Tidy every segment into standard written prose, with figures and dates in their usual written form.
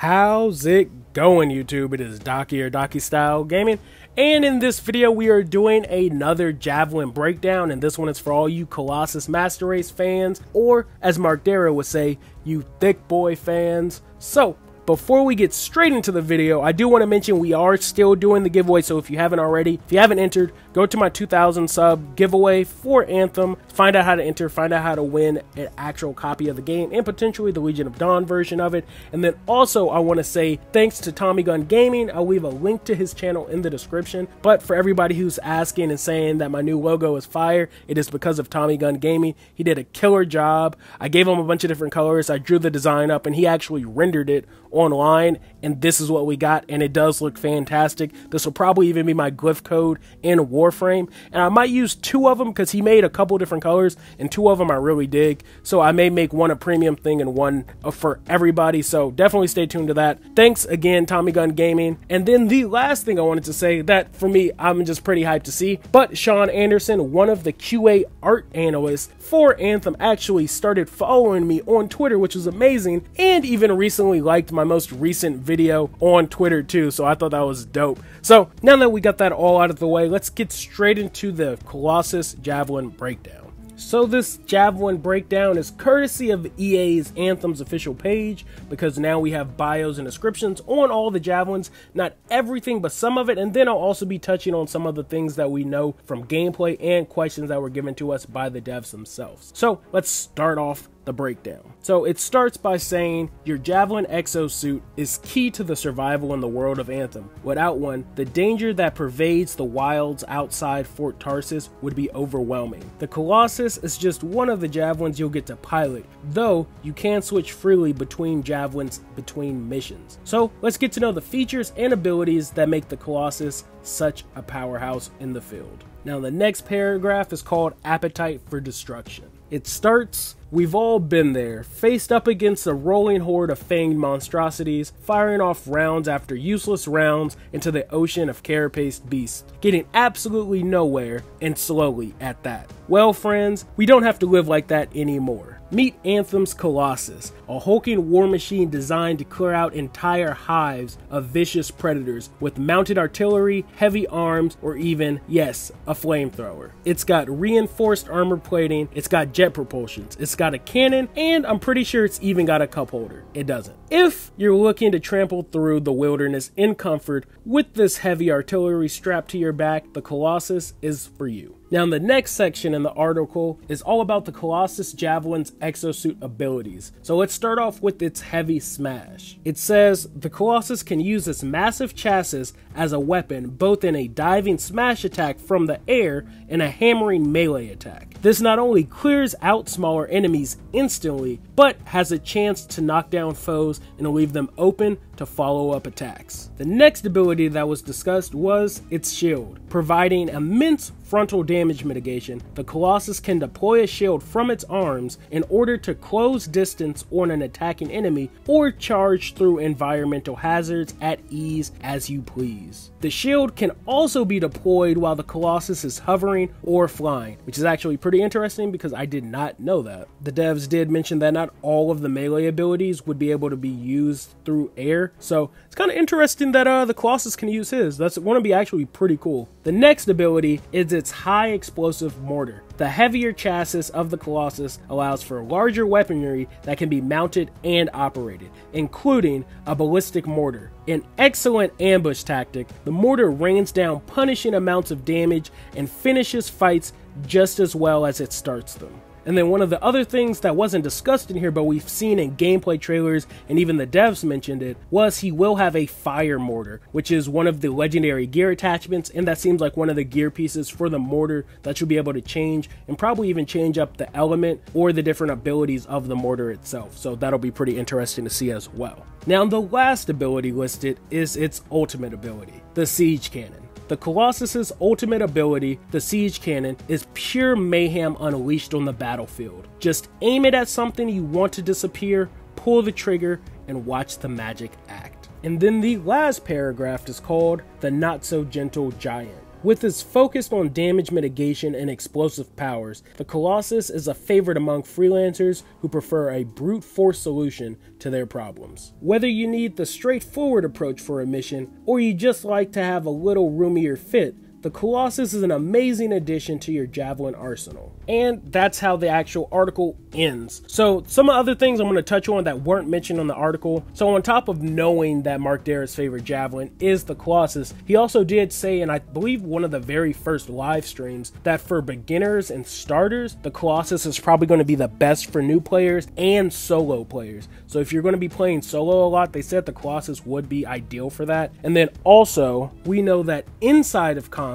How's it going, YouTube? It is Docky or Docky Style Gaming, and in this video we are doing another Javelin breakdown, and this one is for all you Colossus Master Race fans, or as Mark Darrow would say, you thick boy fans. So before we get straight into the video, I do want to mention we are still doing the giveaway, so if you haven't already, if you haven't entered, go to my 2,000 sub giveaway for Anthem, find out how to enter, find out how to win an actual copy of the game, and potentially the Legion of Dawn version of it. And then also, I want to say thanks to ThommyGunn Gaming. I'll leave a link to his channel in the description, but for everybody who's asking and saying that my new logo is fire, it is because of ThommyGunn Gaming. He did a killer job. I gave him a bunch of different colors, I drew the design up, and he actually rendered it online, and this is what we got, and it does look fantastic. This will probably even be my glyph code in Warframe, and I might use two of them because he made a couple different colors, and two of them I really dig, so I may make one a premium thing and one for everybody, so definitely stay tuned to that. Thanks again, ThommyGunn Gaming. And then the last thing I wanted to say that for me, I'm just pretty hyped to see, but Sean Anderson, one of the QA art analysts for Anthem, actually started following me on Twitter, which was amazing, and even recently liked my most recent video on Twitter too, so I thought that was dope. So now that we got that all out of the way, let's get straight into the Colossus Javelin breakdown. So this Javelin breakdown is courtesy of EA's Anthem's official page, because now we have bios and descriptions on all the Javelins, not everything but some of it, and then I'll also be touching on some of the things that we know from gameplay and questions that were given to us by the devs themselves. So let's start off the breakdown. So it starts by saying your Javelin exosuit is key to the survival in the world of Anthem. Without one, the danger that pervades the wilds outside Fort Tarsus would be overwhelming. The Colossus is just one of the Javelins you'll get to pilot, though you can switch freely between Javelins between missions. So let's get to know the features and abilities that make the Colossus such a powerhouse in the field. Now the next paragraph is called Appetite for Destruction. It starts, "We've all been there, faced up against a rolling horde of fanged monstrosities, firing off rounds after useless rounds into the ocean of carapaced beasts, getting absolutely nowhere, and slowly at that. Well, friends, we don't have to live like that anymore. Meet Anthem's Colossus, a hulking war machine designed to clear out entire hives of vicious predators with mounted artillery, heavy arms, or even, yes, a flamethrower. It's got reinforced armor plating, it's got jet propulsions, it's got a cannon, and I'm pretty sure it's even got a cup holder. It doesn't. If you're looking to trample through the wilderness in comfort with this heavy artillery strapped to your back, the Colossus is for you." Now the next section in the article is all about the Colossus Javelin's exosuit abilities. So let's start off with its heavy smash. It says the Colossus can use its massive chassis as a weapon, both in a diving smash attack from the air and a hammering melee attack. This not only clears out smaller enemies instantly, but has a chance to knock down foes and leave them open to follow-up attacks. The next ability that was discussed was its shield. Providing immense frontal damage mitigation, the Colossus can deploy a shield from its arms in order to close distance on an attacking enemy or charge through environmental hazards at ease as you please. The shield can also be deployed while the Colossus is hovering or flying, which is actually pretty interesting because I did not know that. The devs did mention that not all of the melee abilities would be able to be used through air, so it's kind of interesting that the Colossus can use his. That's going to be actually pretty cool. The next ability is its high explosive mortar. The heavier chassis of the Colossus allows for larger weaponry that can be mounted and operated, including a ballistic mortar. An excellent ambush tactic, the mortar rains down punishing amounts of damage and finishes fights just as well as it starts them. And then one of the other things that wasn't discussed in here, but we've seen in gameplay trailers, and even the devs mentioned it, was he will have a fire mortar, which is one of the legendary gear attachments, and that seems like one of the gear pieces for the mortar that you'll be able to change, and probably even change up the element or the different abilities of the mortar itself. So that'll be pretty interesting to see as well. Now the last ability listed is its ultimate ability, the Siege Cannon. The Colossus's ultimate ability, the Siege Cannon, is pure mayhem unleashed on the battlefield. Just aim it at something you want to disappear, pull the trigger, and watch the magic act. And then the last paragraph is called the Not So Gentle Giant. With its focus on damage mitigation and explosive powers, the Colossus is a favorite among freelancers who prefer a brute force solution to their problems. Whether you need the straightforward approach for a mission, or you just like to have a little roomier fit, the Colossus is an amazing addition to your Javelin arsenal. And that's how the actual article ends. So some other things I'm going to touch on that weren't mentioned on the article. So on top of knowing that Mark Darrett's favorite Javelin is the Colossus, he also did say, and I believe one of the very first live streams, that for beginners and starters, the Colossus is probably going to be the best for new players and solo players. So if you're going to be playing solo a lot, they said the Colossus would be ideal for that. And then also, we know that inside of combat,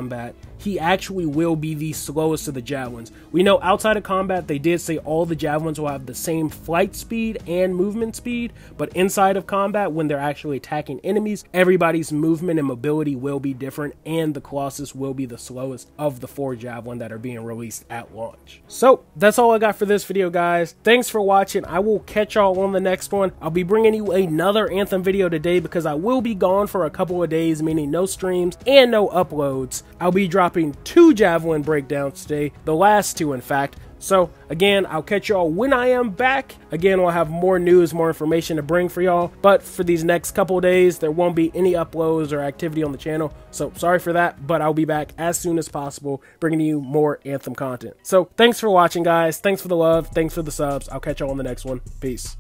he actually will be the slowest of the Javelins. We know outside of combat, they did say all the Javelins will have the same flight speed and movement speed, but inside of combat, when they're actually attacking enemies, everybody's movement and mobility will be different, and the Colossus will be the slowest of the 4 Javelin that are being released at launch. So that's all I got for this video, guys. Thanks for watching. I will catch y'all on the next one. I'll be bringing you another Anthem video today because I will be gone for a couple of days, meaning no streams and no uploads. I'll be dropping 2 Javelin breakdowns today, the last 2 in fact. So again, I'll catch y'all when I am back. Again, we'll have more news, more information to bring for y'all, but for these next couple of days, there won't be any uploads or activity on the channel, so sorry for that, but I'll be back as soon as possible, bringing you more Anthem content. So thanks for watching, guys. Thanks for the love. Thanks for the subs. I'll catch y'all on the next one. Peace.